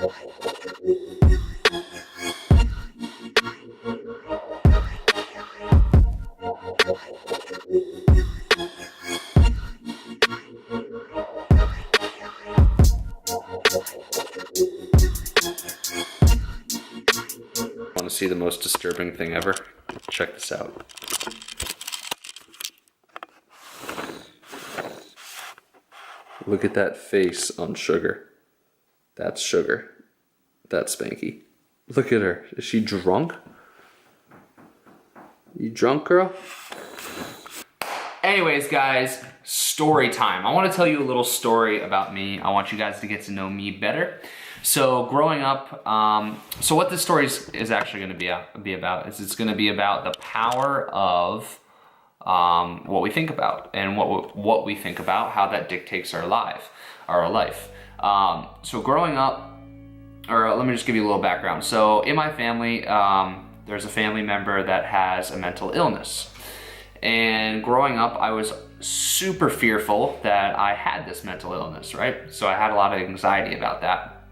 Want to see the most disturbing thing ever? Check this out. Look at that face on Sugar. That's Sugar. That's Spanky. Look at her. Is she drunk? You drunk, girl? Anyways, guys, story time. I want to tell you a little story about me. I want you guys to get to know me better. So growing up, so what this story is actually going to be about is it's going to be about the power of what we think about, and what we think about, how that dictates our life. So growing up, or let me just give you a little background. So in my family, there's a family member that has a mental illness. And growing up, I was super fearful that I had this mental illness, right? So I had a lot of anxiety about that.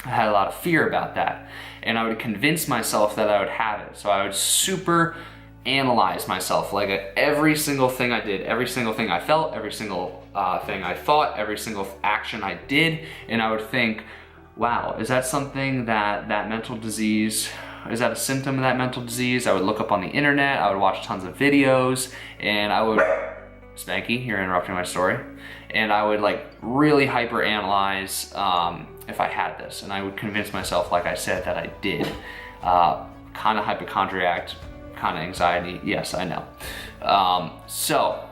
I had a lot of fear about that. And I would convince myself that I would have it. So I would super analyze myself, like every single thing I did, every single thing I felt, every single thing I thought, every single action I did. And I would think, wow, is that something that mental disease, is that a symptom of that mental disease? I would look up on the internet, I would watch tons of videos, and I would, Spanky, you're interrupting my story. And I would like really hyper analyze if I had this. And I would convince myself, like I said, that I did. Kind of hypochondriac, kind of anxiety, yes, I know. So,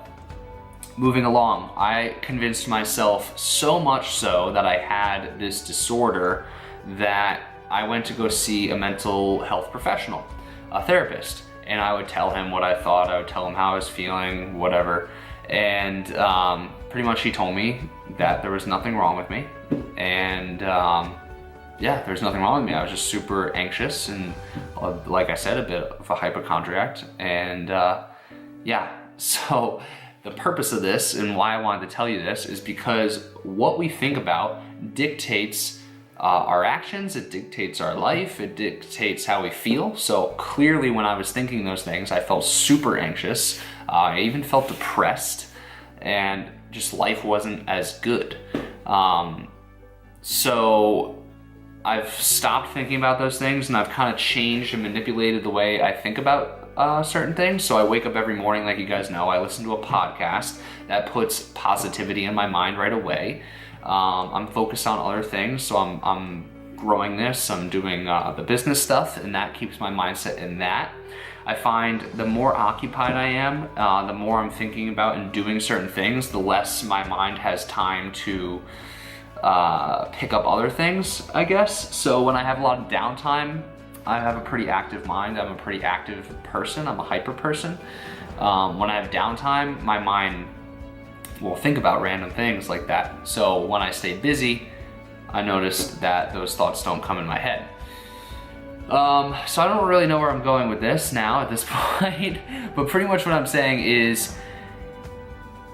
moving along, I convinced myself so much so that I had this disorder that I went to go see a mental health professional, a therapist, and I would tell him what I thought, I would tell him how I was feeling, whatever, and pretty much he told me that there was nothing wrong with me, and yeah, there's nothing wrong with me. I was just super anxious and, like I said, a bit of a hypochondriac, and yeah, so the purpose of this and why I wanted to tell you this is because what we think about dictates our actions, it dictates our life, it dictates how we feel. So clearly when I was thinking those things, I felt super anxious, I even felt depressed, and just life wasn't as good. So I've stopped thinking about those things, and I've kind of changed and manipulated the way I think about certain things. So I wake up every morning, like you guys know, I listen to a podcast that puts positivity in my mind right away. I'm focused on other things, so I'm growing this, I'm doing the business stuff, and that keeps my mindset in that. I find the more occupied I am, the more I'm thinking about and doing certain things, the less my mind has time to pick up other things, I guess. So when I have a lot of downtime, I have a pretty active mind, I'm a pretty active person, I'm a hyper person. When I have downtime, my mind will think about random things like that. So when I stay busy, I notice that those thoughts don't come in my head. So I don't really know where I'm going with this now at this point, but pretty much what I'm saying is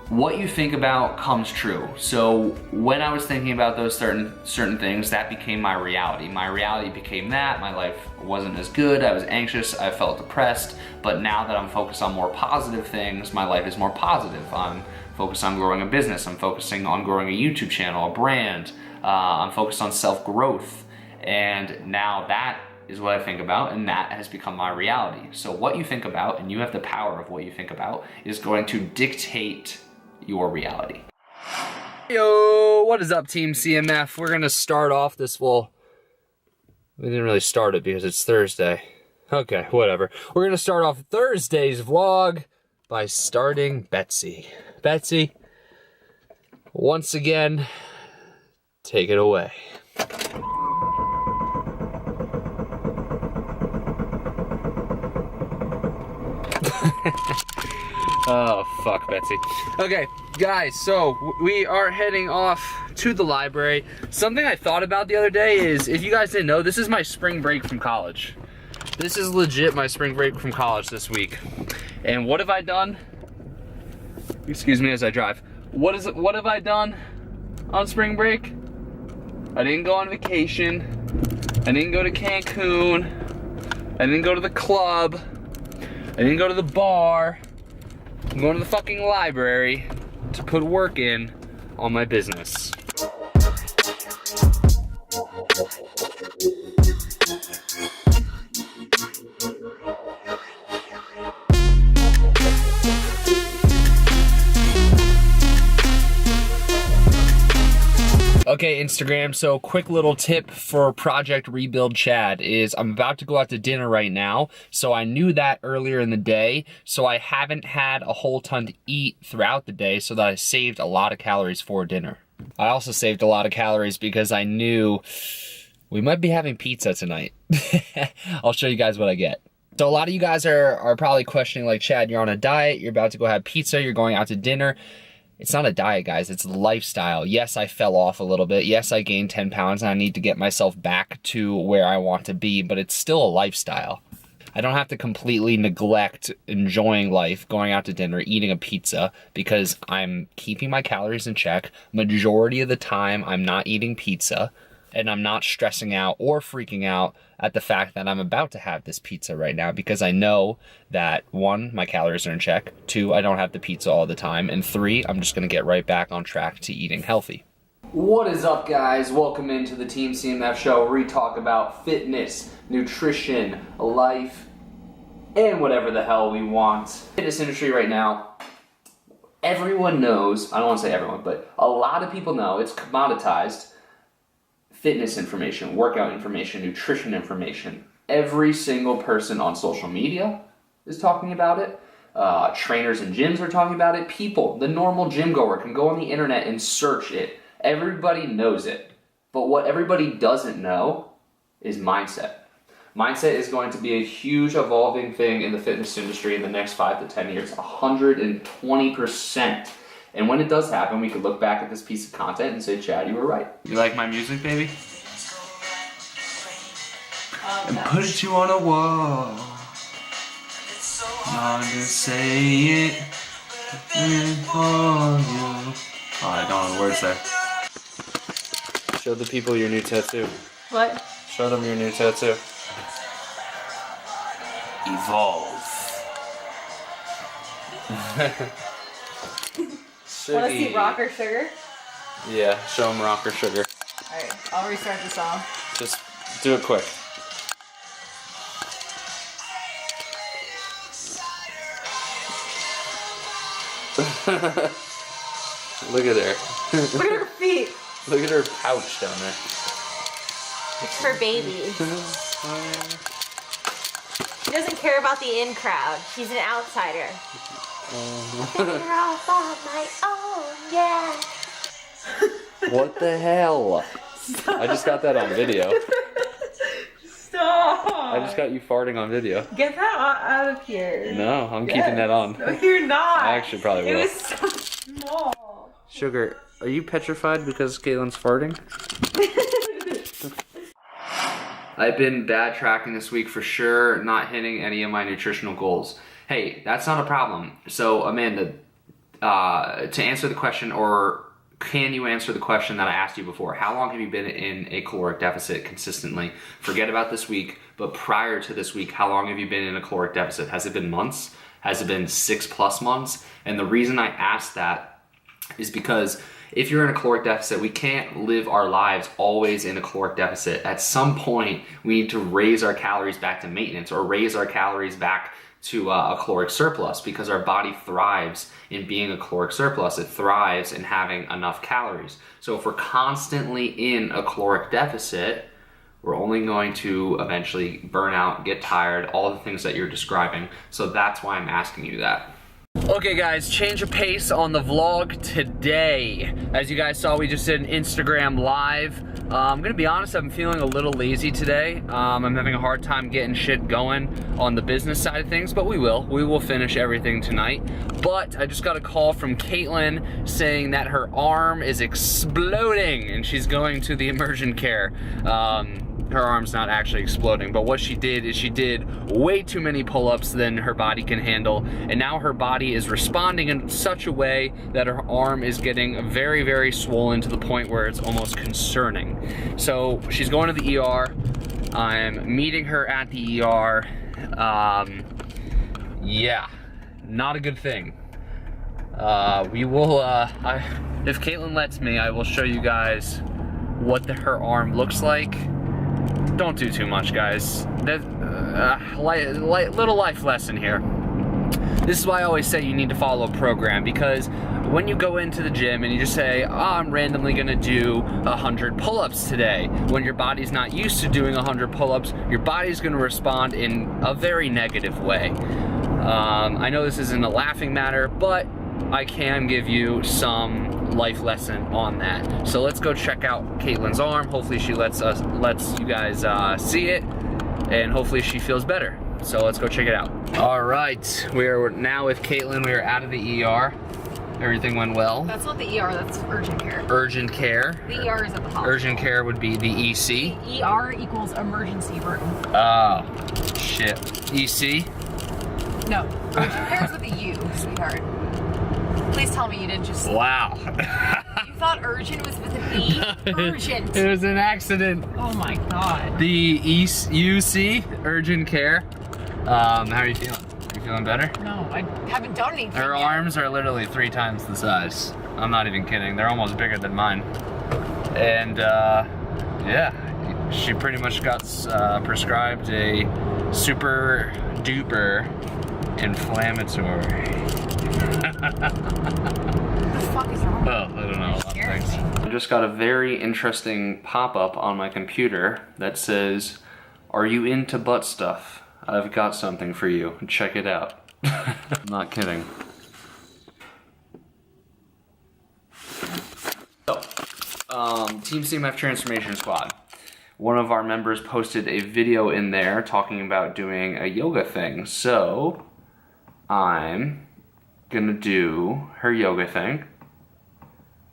what you think about comes true. So when I was thinking about those certain things, that became my reality. My reality became that. My life wasn't as good. I was anxious. I felt depressed. But now that I'm focused on more positive things, my life is more positive. I'm focused on growing a business. I'm focusing on growing a YouTube channel, a brand. I'm focused on self-growth. And now that is what I think about, and that has become my reality. So what you think about, and you have the power of what you think about, is going to dictate your reality. Yo, what is up, Team CMF? We're gonna start off this, well, we didn't really start it because it's Thursday. Okay, whatever. We're gonna start off Thursday's vlog by starting Betsy. Betsy, once again, take it away. Oh, fuck, Betsy. Okay, guys, so we are heading off to the library. Something I thought about the other day is, if you guys didn't know, this is my spring break from college. This is legit my spring break from college this week. And what have I done? Excuse me as I drive. What have I done on spring break? I didn't go on vacation. I didn't go to Cancun. I didn't go to the club. I didn't go to the bar. I'm going to the fucking library to put work in on my business. Okay, Instagram, so quick little tip for Project Rebuild Chad is I'm about to go out to dinner right now, so I knew that earlier in the day, so I haven't had a whole ton to eat throughout the day so that I saved a lot of calories for dinner. I also saved a lot of calories because I knew we might be having pizza tonight. I'll show you guys what I get. So a lot of you guys are probably questioning, like, Chad, you're on a diet, you're about to go have pizza, you're going out to dinner. It's not a diet, guys, it's a lifestyle. Yes, I fell off a little bit. Yes, I gained 10 pounds and I need to get myself back to where I want to be, but it's still a lifestyle. I don't have to completely neglect enjoying life, going out to dinner, eating a pizza, because I'm keeping my calories in check. Majority of the time, I'm not eating pizza, and I'm not stressing out or freaking out at the fact that I'm about to have this pizza right now, because I know that 1, my calories are in check, 2, I don't have the pizza all the time, and 3, I'm just gonna get right back on track to eating healthy. What is up, guys? Welcome into the Team CMF show, where we talk about fitness, nutrition, life, and whatever the hell we want. Fitness industry right now, everyone knows, I don't wanna say everyone, but a lot of people know it's commoditized. Fitness information, workout information, nutrition information. Every single person on social media is talking about it. Trainers and gyms are talking about it. People, the normal gym goer, can go on the internet and search it. Everybody knows it. But what everybody doesn't know is mindset. Mindset is going to be a huge evolving thing in the fitness industry in the next 5 to 10 years, 120%. And when it does happen, we could look back at this piece of content and say, Chad, you were right. You like my music, baby? And put you on a wall. Not to say it. Oh, I don't know the words there. Show the people your new tattoo. What? Show them your new tattoo. Evolve. Want to see Rock or Sugar? Yeah, show them Rock or Sugar. Alright, I'll restart the song. Just do it quick. Look at her. Look at her feet. Look at her pouch down there. It's for babies. She doesn't care about the in crowd. She's an outsider. Figure off on my own, yeah. What the hell? Stop. I just got that on video. Stop. I just got you farting on video. Get that out of here. No, I'm keeping that on. No, you're not. I actually probably will. It was so small. Sugar, are you petrified because Caitlin's farting? I've been bad tracking this week for sure, not hitting any of my nutritional goals. Hey, that's not a problem. So, Amanda, to answer the question, or can you answer the question that I asked you before? How long have you been in a caloric deficit consistently? Forget about this week, but prior to this week, how long have you been in a caloric deficit? Has it been months? Has it been 6+ months? And the reason I asked that is because if you're in a caloric deficit, we can't live our lives always in a caloric deficit. At some point, we need to raise our calories back to maintenance, or raise our calories back to a caloric surplus, because our body thrives in being a caloric surplus. It thrives in having enough calories. So if we're constantly in a caloric deficit, we're only going to eventually burn out, get tired, all the things that you're describing. So that's why I'm asking you that. Okay guys, change of pace on the vlog today. As you guys saw, we just did an Instagram live. I'm gonna be honest, I'm feeling a little lazy today. I'm having a hard time getting shit going on the business side of things, but we will finish everything tonight. But I just got a call from Caitlin saying that her arm is exploding and she's going to the emergent care. Her arm's not actually exploding, but what she did is she did way too many pull-ups than her body can handle, and now her body is responding in such a way that her arm is getting very, very swollen to the point where it's almost concerning. So she's going to the ER. I'm meeting her at the ER. Yeah, not a good thing. We will, if Caitlin lets me, I will show you guys what her arm looks like. Don't do too much, guys. Little life lesson here. This is why I always say you need to follow a program, because when you go into the gym and you just say, oh, I'm randomly gonna do 100 pull-ups today, when your body's not used to doing 100 pull-ups, your body's gonna respond in a very negative way. I know this isn't a laughing matter, but I can give you some life lesson on that. So let's go check out Caitlin's arm. Hopefully she lets you guys see it, and hopefully she feels better. So let's go check it out. All right, we are now with Caitlin. We are out of the ER. Everything went well. That's not the ER, that's urgent care. Urgent care. The ER is at the hospital. Urgent care would be the EC. The ER equals emergency room. Oh, shit. EC? No, urgent care is with a U, sweetheart. Please tell me you didn't just... Wow. You thought urgent was with an E? Urgent. It was an accident. Oh my god. The UC, urgent care. How are you feeling? You feeling better? No, I haven't done anything Her yet. arms are literally 3 times the size. I'm not even kidding. They're almost bigger than mine. And yeah, she pretty much got prescribed a super duper inflammatory. What the fuck is wrong? Well, I don't know. A lot of things. I just got a very interesting pop-up on my computer that says, "Are you into butt stuff? I've got something for you. Check it out." I'm not kidding. So, Team CMF Transformation Squad. One of our members posted a video in there talking about doing a yoga thing. So, I'm gonna do her yoga thing.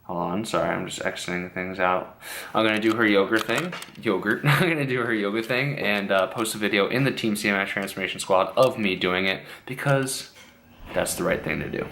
Hold on, sorry, I'm just exiting things out. I'm gonna do her yoga thing, I'm gonna do her yoga thing and post a video in the Team CMF Transformation Squad of me doing it, because that's the right thing to do.